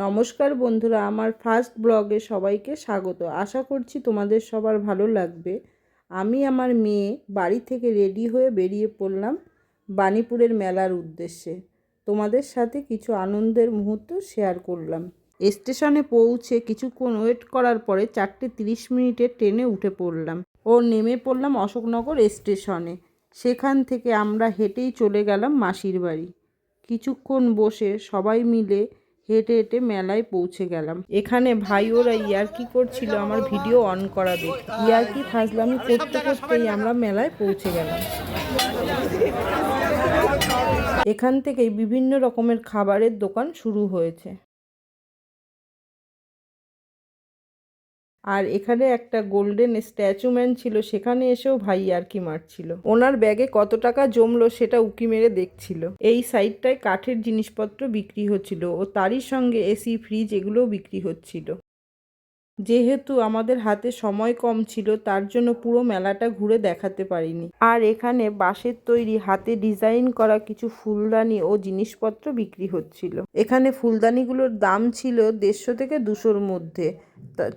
নমস্কার বন্ধুরা, আমার ফার্স্ট ব্লগে সবাইকে স্বাগত। আশা করছি তোমাদের সবার ভালো লাগবে। আমি আমার মেয়ে বাড়ি থেকে রেডি হয়ে বেরিয়ে পড়লাম বাণীপুরের মেলার উদ্দেশ্যে। তোমাদের সাথে কিছু আনন্দের মুহূর্ত শেয়ার করলাম। স্টেশনে পৌঁছে কিছুক্ষণ ওয়েট করার পরে 4:30 ট্রেনে উঠে পড়লাম ও নেমে পড়লাম অশোকনগর স্টেশনে। সেখান থেকে আমরা হেঁটেই চলে গেলাম মাসির বাড়ি। কিছুক্ষণ বসে সবাই মিলে হেঁটে হেঁটে মেলায় পৌঁছে গেলাম। এখানে ভাই ওরা ইয়ার্কি করছিল আমার ভিডিও অন করা দেখে। ইয়ার্কি ফাজলামি করতে করতেই আমরা মেলায় পৌঁছে গেলাম। এখান থেকেই বিভিন্ন রকমের খাবারের দোকান শুরু হয়েছে। আর এখানে একটা গোল্ডেন স্ট্যাচু ম্যান ছিল, সেখানে এসেও ভাই ইয়ার্কি মারছিল। ওনার ব্যাগে কত টাকা জমলো সেটা উকি মেরে দেখছিল। এই সাইডটায় কাঠের জিনিসপত্র বিক্রি হচ্ছিল ও তারই সঙ্গে এসি, ফ্রিজ এগুলোও বিক্রি হচ্ছিল। যেহেতু আমাদের হাতে সময় কম ছিল তার জন্য পুরো মেলাটা ঘুরে দেখাতে পারিনি। আর এখানে বাঁশের তৈরি হাতে ডিজাইন করা কিছু ফুলদানি ও জিনিসপত্র বিক্রি হচ্ছিল। এখানে ফুলদানিগুলোর দাম ছিল 150 থেকে 200-র মধ্যে,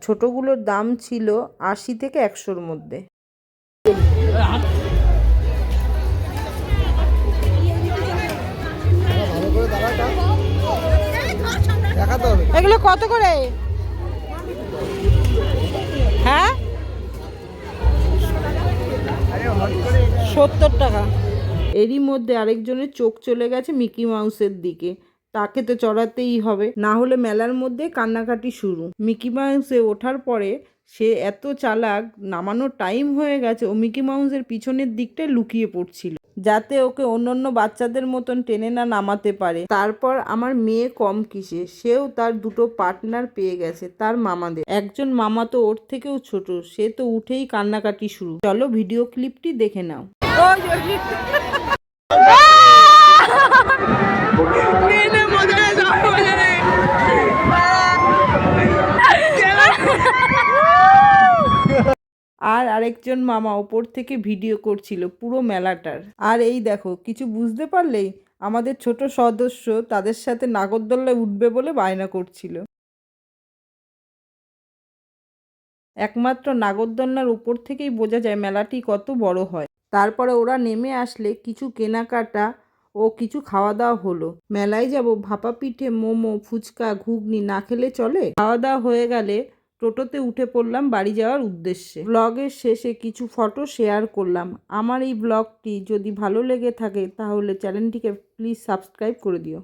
ছোটগুলোর দাম ছিল 80 থেকে 100-র মধ্যে। এগুলো কত করে? হ্যাঁ, 70 টাকা। এরই মধ্যে আরেকজনের চোখ চলে গেছে মিকি মাউসের দিকে। তাকে তো চড়াতেই হবে, না হলে মেলার মধ্যে কান্নাকাটি শুরু। মিকি মাউসে ওঠার পরে সে এত চালাক, নামানোর টাইম হয়ে গেছে, ও মিকি মাউসের পিছনের দিকটায় লুকিয়ে পড়ছিল যাতে ওকে অন্য বাচ্চাদের মতন টেনে না নামাতে পারে। তারপর আমার মেয়ে কম কিসে, সেও তার দুটো পার্টনার পেয়ে গেছে তার মামাদের। একজন মামা তো ওর থেকেও ছোট, সে তো উঠেই কান্নাকাটি শুরু। চলো ভিডিও ক্লিপটি দেখে নাও। আর আরেকজন মামা ওপর থেকে ভিডিও করছিল পুরো মেলাটার। আর এই দেখো, কিছু বুঝতে পারলেই আমাদের ছোট সদস্য তাদের সাথে নাগরদোল্লায় উঠবে বলে বায়না করছিল। একমাত্র নাগরদোলনার উপর থেকেই বোঝা যায় মেলাটি কত বড় হয়। তারপরে ওরা নেমে আসলে কিছু কেনাকাটা ও কিছু খাওয়া দাওয়া হলো। মেলায় যাব, ভাপা পিঠে, মোমো, ফুচকা, ঘুগনি না খেলে চলে? খাওয়া দাওয়া হয়ে গেলে টোটোতে উঠে পড়লাম বাড়ি যাওয়ার উদ্দেশ্যে। ব্লগের শেষে কিছু ফটো শেয়ার করলাম। আমার এই ব্লগটি যদি ভালো লেগে থাকে তাহলে চ্যানেলটিকে প্লিজ সাবস্ক্রাইব করে দিও।